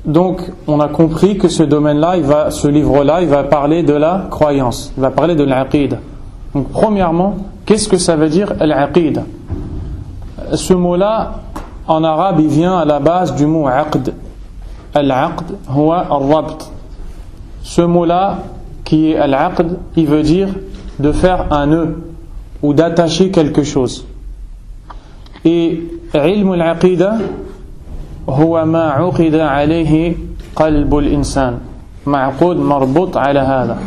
Donc, on a compris que ce domaine-là, ce livre-là, il va parler de la croyance. Il va parler de l'aqida. Donc, premièrement, qu'est-ce que ça veut dire l'aqida? Ce mot-là, en arabe, il vient à la base du mot aqd. Al-aqd, huwa al-rabt. Ce mot-là, qui est al-aqd, il veut dire de faire un nœud ou d'attacher quelque chose. Et ilm al-aqida, huwa ma uqida alayhi qalb al-insan. Ma'qud marbut ala hada.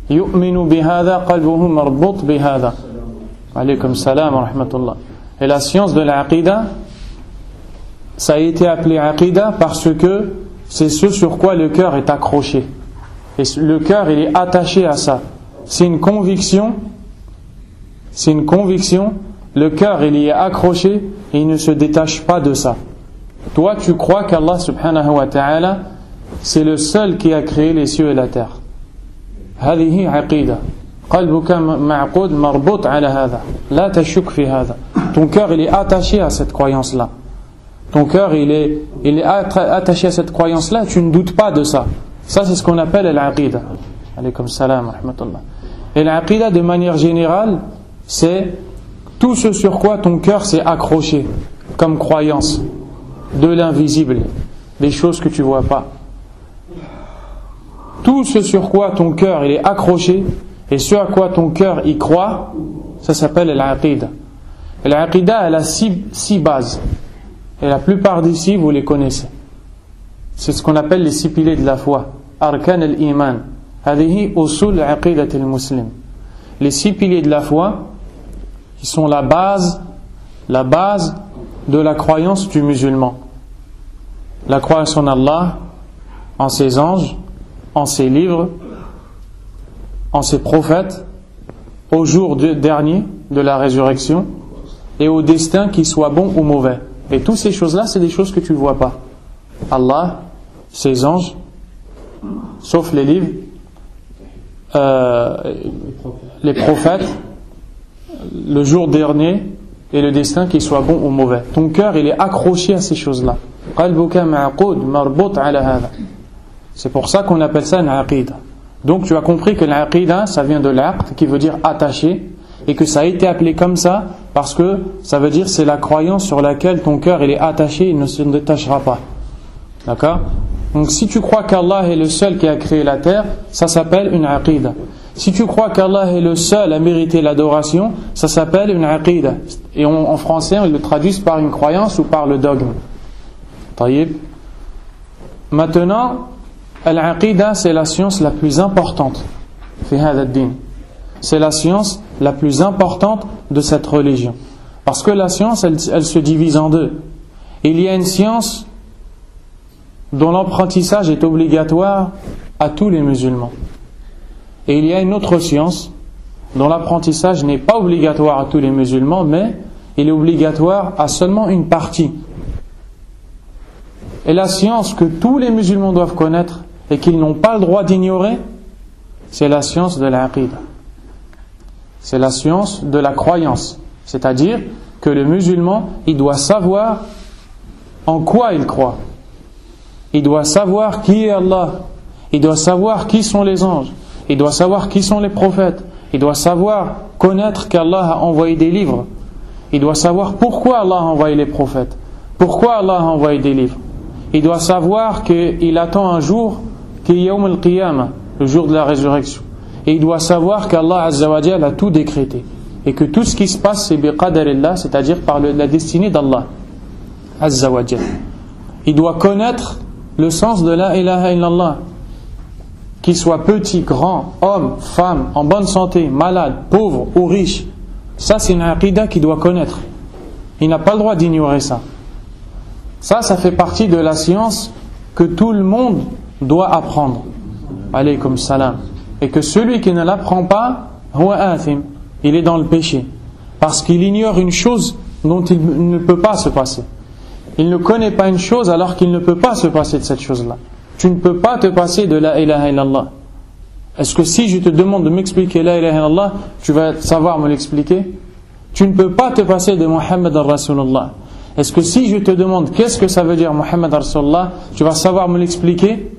Yu'minu bihada qalbuhu marbut bihada. Alaykum salam wa rahmatullah. Et la science de l'aqida, ça a été appelé aqida parce que c'est ce sur quoi le cœur est accroché. Et le cœur, il est attaché à ça. C'est une conviction. C'est une conviction. Le cœur, il y est accroché et il ne se détache pas de ça. Toi, tu crois qu'Allah subhanahu wa ta'ala, c'est le seul qui a créé les cieux et la terre. هذه عقيدة. قلبك معقود مربوط على هذا. لا تشك في هذا. Ton cœur, il est attaché à cette croyance-là. Ton cœur, il est attaché à cette croyance-là. Tu ne doutes pas de ça. Ça, c'est ce qu'on appelle l'aqida. Alaykum salam wa rahmatullah. Et l'aqida, de manière générale, c'est tout ce sur quoi ton cœur s'est accroché comme croyance, de l'invisible, des choses que tu ne vois pas. Tout ce sur quoi ton cœur il est accroché et ce à quoi ton cœur y croit, ça s'appelle l'aqida. Et l'aqida, elle a six bases. Et la plupart d'ici, vous les connaissez. C'est ce qu'on appelle les 6 piliers de la foi. Arkan al-Iman. Hadihi usul aqidat al-Muslim. Les 6 piliers de la foi, qui sont la base de la croyance du musulman. La croyance en Allah, en ses anges, en ses livres, en ses prophètes, au jour dernier de la résurrection et au destin qui soit bon ou mauvais. Et toutes ces choses-là, c'est des choses que tu ne vois pas. Allah, ses anges, sauf les livres, les prophètes, le jour dernier et le destin qui soit bon ou mauvais. Ton cœur, il est accroché à ces choses-là. C'est pour ça qu'on appelle ça une aqida. Donc tu as compris que l'aqida, ça vient de l'aqd, qui veut dire attaché, et que ça a été appelé comme ça parce que ça veut dire c'est la croyance sur laquelle ton cœur il est attaché, il ne se détachera pas. D'accord? Donc si tu crois qu'Allah est le seul qui a créé la terre, ça s'appelle une aqida. Si tu crois qu'Allah est le seul à mériter l'adoration, ça s'appelle une aqida. Et en français, on le traduit par une croyance ou par le dogme. Taïb. Maintenant, l'aqida, c'est la science la plus importante. Fi hada ad-din. C'est la science la plus importante de cette religion. Parce que la science, elle se divise en deux. Il y a une science dont l'apprentissage est obligatoire à tous les musulmans. Et il y a une autre science dont l'apprentissage n'est pas obligatoire à tous les musulmans, mais il est obligatoire à seulement une partie. Et la science que tous les musulmans doivent connaître et qu'ils n'ont pas le droit d'ignorer, c'est la science de l'aqida. C'est la science de la croyance. C'est-à-dire que le musulman, il doit savoir en quoi il croit. Il doit savoir qui est Allah. Il doit savoir qui sont les anges. Il doit savoir qui sont les prophètes. Il doit savoir connaître qu'Allah a envoyé des livres. Il doit savoir pourquoi Allah a envoyé les prophètes. Pourquoi Allah a envoyé des livres. Il doit savoir qu'il attend un jour qui est Yawm al-Qiyamah, le jour de la résurrection. Et il doit savoir qu'Allah Azza wa Jalla a tout décrété. Et que tout ce qui se passe, c'est biqadarillah, c'est-à-dire par la destinée d'Allah Azza wa Jalla. Il doit connaître le sens de la ilaha illallah. Qu'il soit petit, grand, homme, femme, en bonne santé, malade, pauvre ou riche. Ça, c'est une aqida qu'il doit connaître. Il n'a pas le droit d'ignorer ça. Ça fait partie de la science que tout le monde doit apprendre. Alaykum salam. Et que celui qui ne l'apprend pas, huwa athim, il est dans le péché. Parce qu'il ignore une chose dont il ne peut pas se passer. Il ne connaît pas une chose alors qu'il ne peut pas se passer de cette chose-là. Tu ne peux pas te passer de la ilaha illallah. Est-ce que si je te demande de m'expliquer la ilaha illallah, tu vas savoir me l'expliquer? Tu ne peux pas te passer de Muhammad al-Rasulullah. Est-ce que si je te demande qu'est-ce que ça veut dire Muhammad Rasulullah, tu vas savoir me l'expliquer?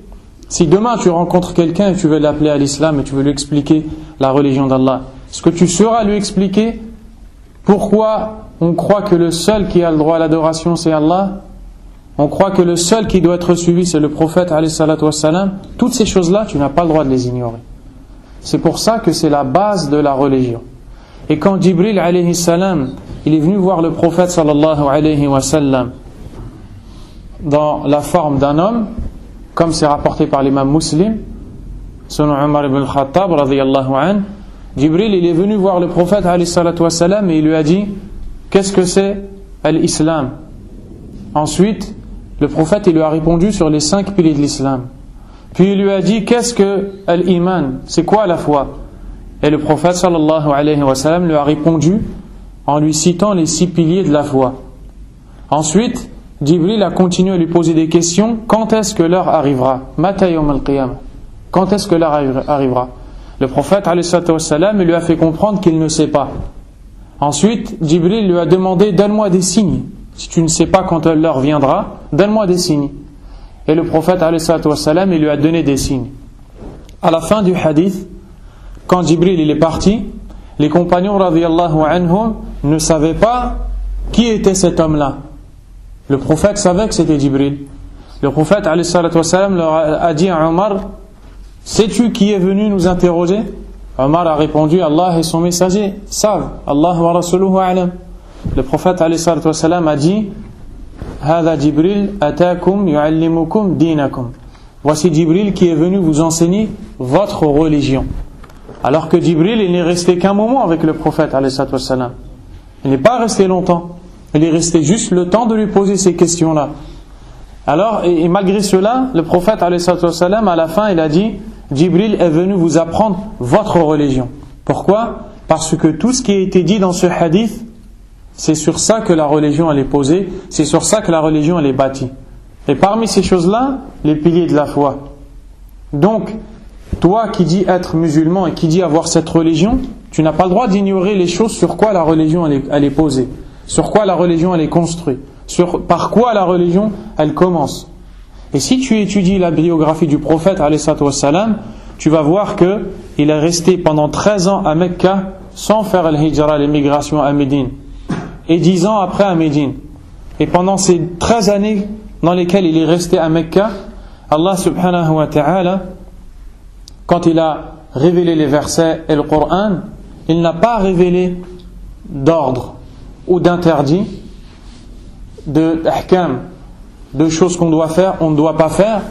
Si demain tu rencontres quelqu'un et tu veux l'appeler à l'islam et tu veux lui expliquer la religion d'Allah, est-ce que tu sauras lui expliquer pourquoi on croit que le seul qui a le droit à l'adoration c'est Allah? On croit que le seul qui doit être suivi c'est le prophète alayhi salatu wassalam. Toutes ces choses-là, tu n'as pas le droit de les ignorer. C'est pour ça que c'est la base de la religion. Et quand Jibril alayhi salam, il est venu voir le prophète sallallahu alayhi wa sallam dans la forme d'un homme, comme c'est rapporté par l'imam Muslim, selon Omar ibn al-Khattab radiyallahu anhu, Jibril il est venu voir le prophète alayhi salatu wassalam et il lui a dit qu'est-ce que c'est l'islam? Ensuite, le prophète il lui a répondu sur les 5 piliers de l'islam. Puis il lui a dit qu'est-ce que l'iman? C'est quoi la foi? Et le prophète sallallahu alayhi wa sallam lui a répondu en lui citant les 6 piliers de la foi. Ensuite, Jibril a continué à lui poser des questions. Quand est-ce que l'heure arrivera? Mata yawm al-qiyamah. Quand est-ce que l'heure arrivera? Le prophète alayhi wa sallam lui a fait comprendre qu'il ne sait pas. Ensuite, Jibril lui a demandé donne-moi des signes. Si tu ne sais pas quand l'heure viendra, donne-moi des signes. Et le prophète alayhi wa sallam lui a donné des signes. À la fin du hadith, quand Jibril il est parti, les compagnons radiyallahu anhum ne savaient pas qui était cet homme-là. Le prophète savait que c'était Jibril. Le prophète alayhi wa sallam leur a dit à Omar, sais-tu qui est venu nous interroger? Omar a répondu, Allah et son messager savent, Allah wa rasuluhu a'lam. Le prophète alayhi wa sallam a dit, Hada Jibril atakum yu'allimukum dinakum. Voici Jibril qui est venu vous enseigner votre religion. Alors que Jibril il n'est resté qu'un moment avec le prophète alayhi wa sallam. Il n'est pas resté longtemps. Il est resté juste le temps de lui poser ces questions-là. Alors, et malgré cela, le prophète alayhi wa sallam à la fin il a dit, Jibril est venu vous apprendre votre religion. Pourquoi? Parce que tout ce qui a été dit dans ce hadith, c'est sur ça que la religion elle est posée, c'est sur ça que la religion elle est bâtie. Et parmi ces choses-là, les piliers de la foi. Donc, toi qui dis être musulman et qui dis avoir cette religion, tu n'as pas le droit d'ignorer les choses sur quoi la religion elle est posée, sur quoi la religion elle est construite, par quoi la religion elle commence. Et si tu étudies la biographie du prophète alayhi wassalam, tu vas voir qu'il est resté pendant 13 ans à Mecca sans faire al-hijra, l'émigration à Médine, et 10 ans après à Médine. Et pendant ces 13 années dans lesquelles il est resté à Mecca, Allah subhanahu wa ta'ala, quand il a révélé les versets et le Coran, il n'a pas révélé d'ordre ou d'interdit, d'ahkam, de choses qu'on doit faire, on ne doit pas faire.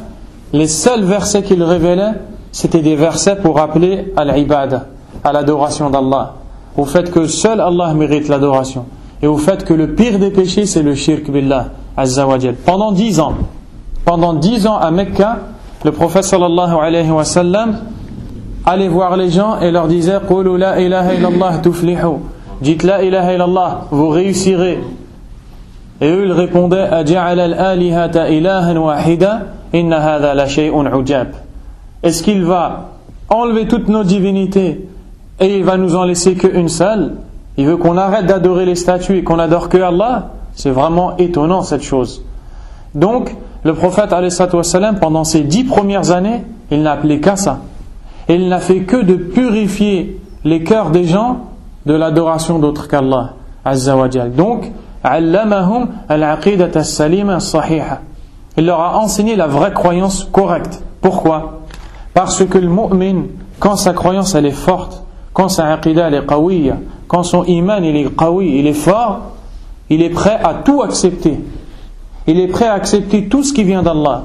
Les seuls versets qu'il révélait, c'était des versets pour rappeler à l'ibada, à l'adoration d'Allah, au fait que seul Allah mérite l'adoration, et au fait que le pire des péchés c'est le shirk billah azza wa jal. Pendant 10 ans à Mecca, le prophète sallallahu alayhi wa sallam allait voir les gens et leur disait qulu la ilaha illallah tuflihu, dites la ilaha illallah, vous réussirez. Et eux ils répondaient aja'ala al-alihata ilahan wahida inna hadha la shay'un ujab. Est-ce qu'il va enlever toutes nos divinités et il va nous en laisser qu'une seule? Il veut qu'on arrête d'adorer les statues et qu'on adore que Allah? C'est vraiment étonnant cette chose. Donc le prophète alayhi wassalam, pendant ces 10 premières années, il n'a appelé qu'à ça. Et il n'a fait que de purifier les cœurs des gens de l'adoration d'autre qu'Allah azza wa jal. Donc allamahum al-aqidata as-salima as-sahiha. Il leur a enseigné la vraie croyance correcte. Pourquoi? Parce que le mu'min, quand sa croyance elle est forte, quand sa aqidah elle est qawiyya, quand son iman il est qawi, il est fort, il est prêt à tout accepter. Il est prêt à accepter tout ce qui vient d'Allah.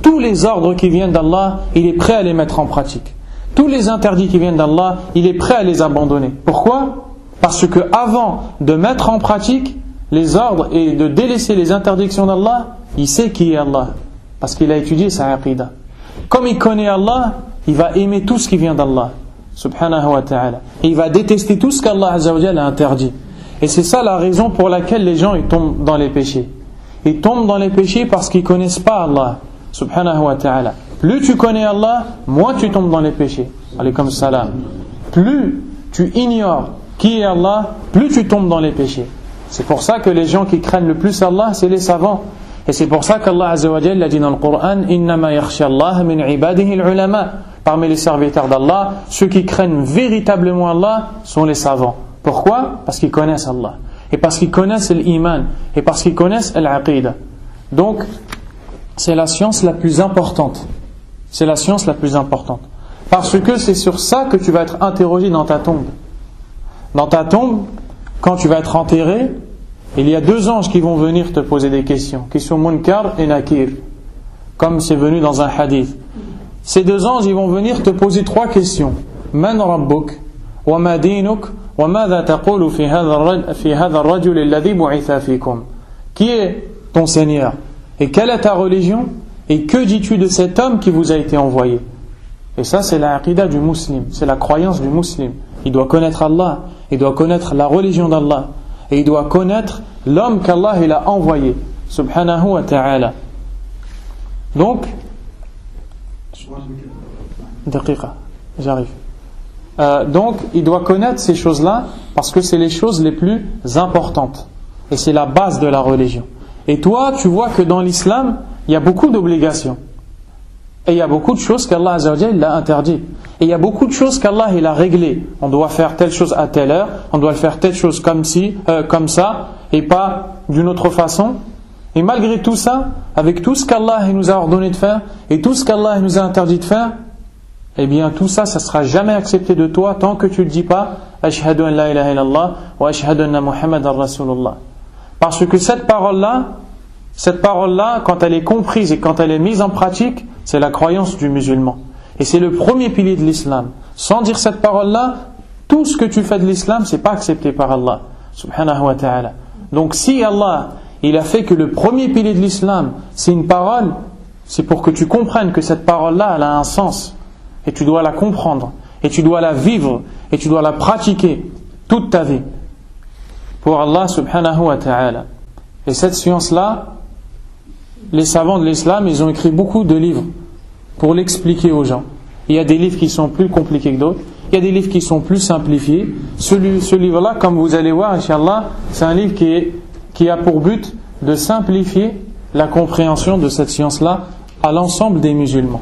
Tous les ordres qui viennent d'Allah, il est prêt à les mettre en pratique. Tous les interdits qui viennent d'Allah, il est prêt à les abandonner. Pourquoi? Parce que avant de mettre en pratique les ordres et de délaisser les interdictions d'Allah, il sait qui est Allah, parce qu'il a étudié sa aqidah. Comme il connaît Allah, il va aimer tout ce qui vient d'Allah subhanahu wa ta'ala, et il va détester tout ce qu'Allah azza wa jalla a interdit. Et c'est ça la raison pour laquelle les gens ils tombent dans les péchés. Ils tombent dans les péchés parce qu'ils ne connaissent pas Allah subhanahu wa ta'ala. Plus tu connais Allah, moins tu tombes dans les péchés. Alaykum salam. Plus tu ignores qui est Allah, plus tu tombes dans les péchés. C'est pour ça que les gens qui craignent le plus Allah, c'est les savants. Et c'est pour ça qu'Allah Azza wa Jalla a dit dans le Coran, Innama yakhsha Allah min ibadihi al-ulama. Parmi les serviteurs d'Allah, ceux qui craignent véritablement Allah sont les savants. Pourquoi? Parce qu'ils connaissent Allah. Et parce qu'ils connaissent l'iman. Et parce qu'ils connaissent l'aqidah. Donc, c'est la science la plus importante. C'est la science la plus importante. Parce que c'est sur ça que tu vas être interrogé dans ta tombe. Dans ta tombe, quand tu vas être enterré, il y a 2 anges qui vont venir te poser des questions, qui sont Munkar et Nakir, comme c'est venu dans un hadith. Ces 2 anges, ils vont venir te poser 3 questions. Man rabbuk, wa ma dinuk, wa madha taqulu fi hadha ar-rajul alladhi bu'itha fikum. Qui est ton Seigneur? Et quelle est ta religion? Et que dis-tu de cet homme qui vous a été envoyé? Et ça, c'est la aqidah du musulman, c'est la croyance du musulman. Il doit connaître Allah, il doit connaître la religion d'Allah, et il doit connaître l'homme qu'Allah il a envoyé, subhanahu wa ta'ala. Donc, j'arrive. Donc, il doit connaître ces choses-là parce que c'est les choses les plus importantes. Et c'est la base de la religion. Et toi, tu vois que dans l'islam, il y a beaucoup d'obligations. Et il y a beaucoup de choses qu'Allah Azza wa Jalla l'a interdit. Et il y a beaucoup de choses qu'Allah il a réglées. On doit faire telle chose à telle heure, on doit faire telle chose comme ça, et pas d'une autre façon. Et malgré tout ça, avec tout ce qu'Allah nous a ordonné de faire, et tout ce qu'Allah nous a interdit de faire, eh bien tout ça, ça ne sera jamais accepté de toi tant que tu ne dis pas Ashhadu an la ilaha illallah wa ashhadu anna Muhammadan Rasulullah. Parce que cette parole-là, quand elle est comprise et quand elle est mise en pratique, c'est la croyance du musulman. Et c'est le premier pilier de l'islam. Sans dire cette parole-là, tout ce que tu fais de l'islam, c'est pas accepté par Allah, subhanahu wa ta'ala. Donc si Allah, il a fait que le premier pilier de l'islam, c'est une parole, c'est pour que tu comprennes que cette parole-là, elle a un sens. Et tu dois la comprendre. Et tu dois la vivre. Et tu dois la pratiquer toute ta vie. Pour Allah, subhanahu wa ta'ala. Et cette science-là, les savants de l'islam, ils ont écrit beaucoup de livres pour l'expliquer aux gens. Il y a des livres qui sont plus compliqués que d'autres. Il y a des livres qui sont plus simplifiés. Ce livre-là, comme vous allez voir, Inch'Allah, c'est un livre qui a pour but de simplifier la compréhension de cette science-là à l'ensemble des musulmans.